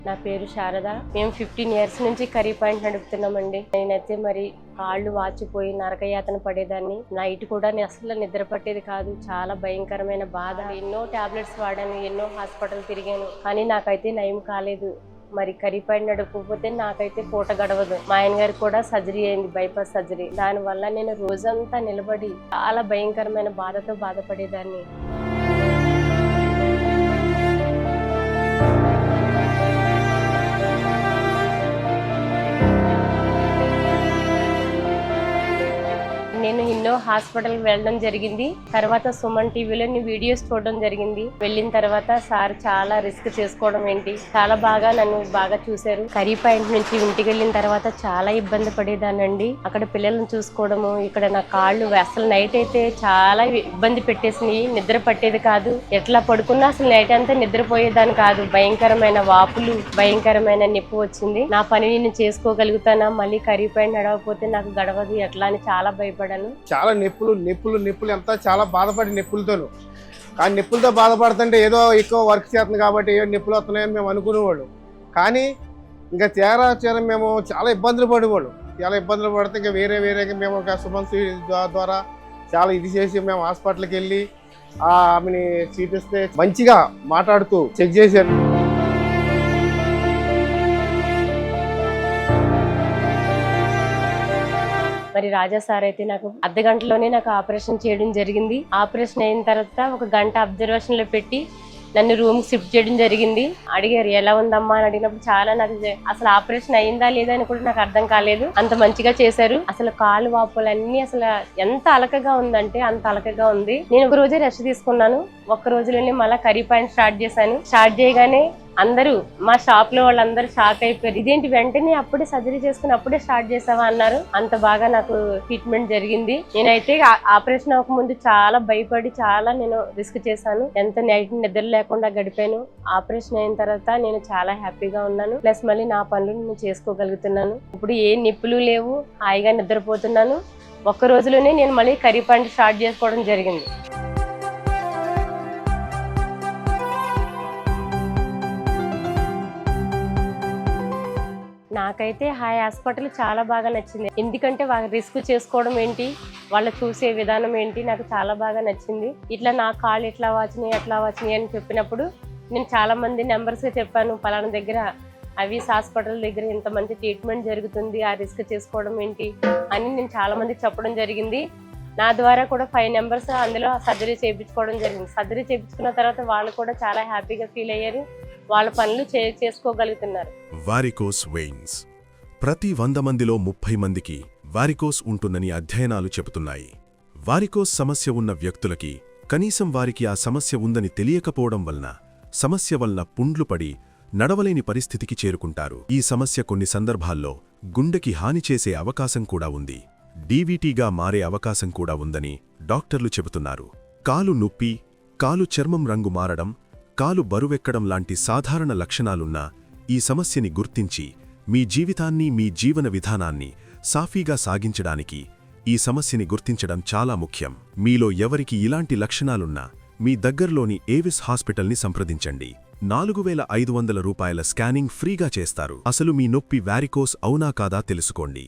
నా పేరు శారద. మేము 15 ఇయర్స్ నుంచి కర్రీ పాయింట్ నడుపుతున్నామండి. నేనైతే మరి కాళ్ళు వాచిపోయి నరకయాతన పడేదాన్ని. నైట్ కూడా అసలు నిద్ర పట్టేది కాదు. చాలా భయంకరమైన బాధ. ఎన్నో టాబ్లెట్స్ వాడాను, ఎన్నో హాస్పిటల్ తిరిగాను, కానీ నాకైతే నయం కాలేదు. మరి కర్రీ పాయింట్ నడపకపోతే నాకైతే పూట గడవదు. మా ఆయన గారికి కూడా సర్జరీ అయింది, బైపాస్ సర్జరీ. దానివల్ల నేను రోజంతా నిలబడి చాలా భయంకరమైన బాధతో బాధపడేదాన్ని. నేను ఎన్నో హాస్పిటల్కి వెళ్ళడం జరిగింది. తర్వాత సుమన్ టీవీలో వీడియోస్ చూడడం జరిగింది. వెళ్ళిన తర్వాత సార్ చాలా రిస్క్ చేసుకోవడం ఏంటి, చాలా బాగా నన్ను బాగా చూశారు. కర్రీ పాయింట్ నుంచి ఇంటికి వెళ్ళిన తర్వాత చాలా ఇబ్బంది పడేదానండి. అక్కడ పిల్లలను చూసుకోవడము, ఇక్కడ నా కాళ్ళు అసలు నైట్ అయితే చాలా ఇబ్బంది పెట్టేసినాయి. నిద్ర పట్టేది కాదు. ఎట్లా పడుకున్నా అసలు నైట్ అంతా నిద్రపోయేదాన్ని కాదు. భయంకరమైన వాపులు, భయంకరమైన నొప్పి వచ్చింది. నా పని నేను చేసుకోగలుగుతానా, మళ్ళీ కర్రీ పాయింట్ నడవకపోతే నాకు గడవదు ఎట్లా అని చాలా భయపడాను. చాలా నొప్పులు ఎంత చాలా బాధపడి నొప్పులతోను. కానీ నొప్పులతో బాధపడుతుంటే ఏదో ఎక్కువ వర్క్ చేస్తుంది కాబట్టి ఏదో నొప్పులు వస్తున్నాయని మేము అనుకునేవాళ్ళు. కానీ ఇంకా తీరా మేము చాలా ఇబ్బందులు పడేవాళ్ళు. చాలా ఇబ్బందులు పడితే ఇంకా వేరేగా మేము ఒక సుమన్ ద్వారా చాలా ఇది చేసి మేము హాస్పిటల్కి వెళ్ళి ఆమెని చూపిస్తే మంచిగా మాట్లాడుతూ చెక్ చేశారు. మరి రాజా సార్ అయితే నాకు అర్ధగంటలోనే నాకు ఆపరేషన్ చేయడం జరిగింది. ఆపరేషన్ అయిన తర్వాత ఒక గంట అబ్జర్వేషన్ లో పెట్టి నన్ను రూమ్ షిఫ్ట్ చేయడం జరిగింది. అడిగారు ఎలా ఉందమ్మా అని అడిగినప్పుడు చాలా నాకు అసలు ఆపరేషన్ అయిందా లేదా అని కూడా నాకు అర్థం కాలేదు. అంత మంచిగా చేశారు. అసలు కాలు వాపులన్నీ అసలు ఎంత అలకగా ఉందంటే అంత అలకగా ఉంది. నేను ఒక రోజే రెస్ట్ తీసుకున్నాను. ఒక్క రోజులోనే మళ్ళీ కర్రీ పాయింట్ స్టార్ట్ చేశాను. స్టార్ట్ చేయగానే అందరూ మా షాప్ లో వాళ్ళందరూ షాక్ అయిపోయారు. ఇదేంటి వెంటనే అప్పుడే సర్జరీ చేసుకుని అప్పుడే స్టార్ట్ చేసావా అన్నారు. అంత బాగా నాకు ట్రీట్మెంట్ జరిగింది. నేనైతే ఆపరేషన్ అవ్వకముందు చాలా భయపడి చాలా నేను రిస్క్ చేశాను. ఎంత నైట్ నిద్ర లేకుండా గడిపాను. ఆపరేషన్ అయిన తర్వాత నేను చాలా హ్యాపీగా ఉన్నాను. ప్లస్ మళ్ళీ నా పనులు నేను చేసుకోగలుగుతున్నాను. ఇప్పుడు ఏ నొప్పులు లేవు, హాయిగా నిద్రపోతున్నాను. ఒక్క రోజులోనే నేను మళ్ళీ కర్రీ పాయింట్ స్టార్ట్ చేసుకోవడం జరిగింది. నాకైతే హాస్పిటల్ చాలా బాగా నచ్చింది. ఎందుకంటే వాళ్ళ రిస్క్ చేసుకోవడం ఏంటి, వాళ్ళు చూసే విధానం ఏంటి నాకు చాలా బాగా నచ్చింది. ఇట్లా నా కాళ్ళు ఎట్లా వాచినాయి అని చెప్పినప్పుడు నేను చాలా మంది నెంబర్స్ చెప్పాను. పలానా దగ్గర అవిస్ హాస్పిటల్ దగ్గర ఇంత మంచి ట్రీట్మెంట్ జరుగుతుంది, ఆ రిస్క్ చేసుకోవడం ఏంటి అని నేను చాలా మందికి చెప్పడం జరిగింది. నా ద్వారా కూడా 5 నెంబర్స్ అందులో సర్జరీ చేయించుకోవడం జరిగింది. సర్జరీ చేయించుకున్న తర్వాత వాళ్ళు కూడా చాలా హ్యాపీగా ఫీల్ అయ్యారు. వాళ్ళ పనులు చేసుకోగలుగుతున్నారు. Varicose veins. ప్రతి 100 మందిలో 30 మందికి వారికోస్ ఉంటుందని అధ్యయనాలు చెబుతున్నాయి. వారికోస్ సమస్య ఉన్న వ్యక్తులకి కనీసం వారికి ఆ సమస్య ఉందని తెలియకపోవడం సమస్య వలన పుండ్లు పడి నడవలేని పరిస్థితికి చేరుకుంటారు. ఈ సమస్య కొన్ని సందర్భాల్లో గుండెకి హాని చేసే అవకాశం కూడా ఉంది. డీవీటీగా మారే అవకాశం కూడా ఉందని డాక్టర్లు చెబుతున్నారు. కాలు నొప్పి, కాలు చర్మం రంగు మారడం, కాలు బరువెక్కడం లాంటి సాధారణ లక్షణాలున్న ఈ సమస్యని గుర్తించి మీ జీవితాన్ని, మీ జీవన విధానాన్ని సాఫీగా సాగించడానికి ఈ సమస్యని గుర్తించడం చాలా ముఖ్యం. మీలో ఎవరికి ఇలాంటి లక్షణాలున్నా మీ దగ్గర్లోని ఏవిస్ హాస్పిటల్ని సంప్రదించండి. 4500 రూపాయల స్కానింగ్ ఫ్రీగా చేస్తారు. అసలు మీ నొప్పి వారికోస్ అవునా కాదా తెలుసుకోండి.